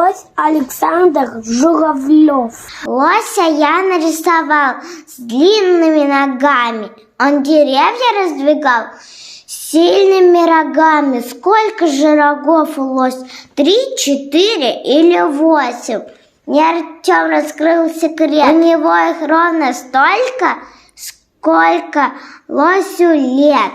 Лось Александр Журавлев. Лося я нарисовал с длинными ногами. Он деревья раздвигал сильными рогами. Сколько же рогов у лось? 3, 4 или 8? Мне Артем раскрыл секрет. У него их ровно столько, сколько лосю лет.